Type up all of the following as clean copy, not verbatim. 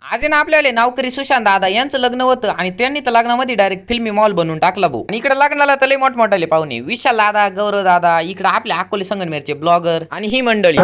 आज आहे ना आपल्याला नावकरी सुशांत दादा यांचं लग्न होतं आणि त्यांनी तर लग्नामध्ये डायरेक्ट फिल्मी मॉल बनवून टाकला भाऊ. आणि इकडे लग्नाला तर लय मोठमोठाले पाहुणे, विशाल दादा, गौरव दादा, इकडे आपल्या अकोले संगमनेरचे ब्लॉगर आणि ही मंडळी.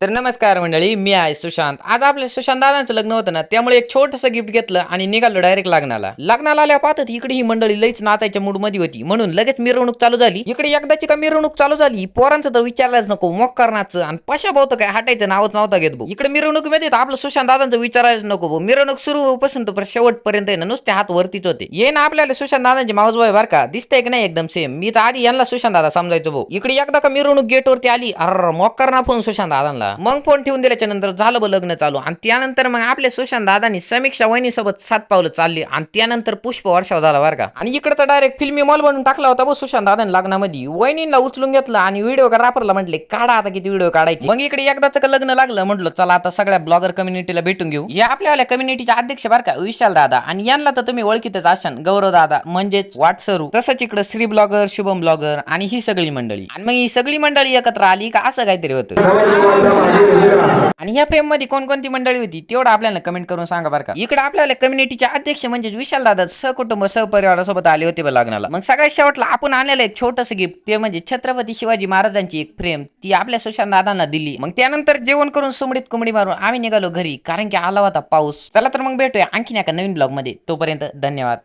तर नमस्कार मंडळी, मी आहे सुशांत. आज आपल्या सुशांत दादांचं लग्न होतं ना, त्यामुळे एक छोटंसं गिफ्ट घेतलं आणि निघालो डायरेक्ट लग्नाला आल्या पाहत इकडे ही मंडळी लईच नाचायच्या मूड मध्ये होती, म्हणून लगेच मिरवणूक चालू झाली. इकडे एकदाची का मिरवणूक चालू झाली, पोरांचं तर विचारायलाच नको, मोक्कार नाच आणि पशा भाऊ काय हटायचं नावच नव्हता घेत भाऊ. इकडे मिरवणुकीमध्ये आपलं सुशांत दादांचं विचारायलाच नको भाऊ. मिरवणूक सुरू पासून तर शेवटपर्यंत ना नुसते हात वरतीच होते. ये ना आपल्याला सुशांत दादांचे माऊसबाई बर का, दिसतंय की नाही एकदम सेम. मी तर आधी यांना सुशांत दादा समजायचो भाऊ. इकडे एकदा का मिरवणूक गेट वरती आली, अर मोक्कार ना फोन सुशांत दादांना. मग फोन ठेवून दिल्याच्या नंतर झालं बघ लग्न चालू. आणि त्यानंतर मग आपल्या सुशांत दादांनी समीक्षा वहिनी सोबत 7 पावलं चालली आणि त्यानंतर पुष्प वर्षाव झाला बरं का. आणि इकडे तर डायरेक्ट फिल्मी मॉल बनवून टाकला होता बघ सुशांत दादांनी लग्नामध्ये. वहिनीला उचलून घेतलं आणि व्हिडिओ रापरला म्हटले काढा आता किती व्हिडिओ काढायचे. मग इकडे एकदाच का लग्न लागलं, म्हटलं चला आता सगळ्या ब्लॉगर कम्युनिटीला भेटून घेऊ. या आपल्या कम्युनिटीचे अध्यक्ष बरं का विशाल दादा, आणि यांना तर तुम्ही ओळखीतच असाल, गौरव दादा म्हणजेच वाटसरू. तसंच इकडे श्री ब्लॉगर, शुभम ब्लॉगर आणि ही सगळी मंडळी. आणि मग ही सगळी मंडळी एकत्र आली का असं काहीतरी होतं. आणि ह्या फ्रेम मध्ये कोणकोणती मंडळी होती तेवढं आपल्याला कमेंट करून सांगा बरं का. इकडे आपल्याला कम्युनिटीचे अध्यक्ष म्हणजे विशाल दादा सहकुटुंब सहपरिवारासोबत आले होते लग्नाला. मग सगळ्यात शेवटला आपण आणलेलं एक छोटस गिफ्ट, ते म्हणजे छत्रपती शिवाजी महाराजांची एक फ्रेम, ती आपल्या सुशांत दादांना दिली. मग त्यानंतर जेवण करून सुमडीत कुमडी मारून आम्ही निघालो घरी, कारण की आला होता पाऊस. चला तर मग भेटूया आणखीन एका नवीन ब्लॉग मध्ये. तोपर्यंत धन्यवाद.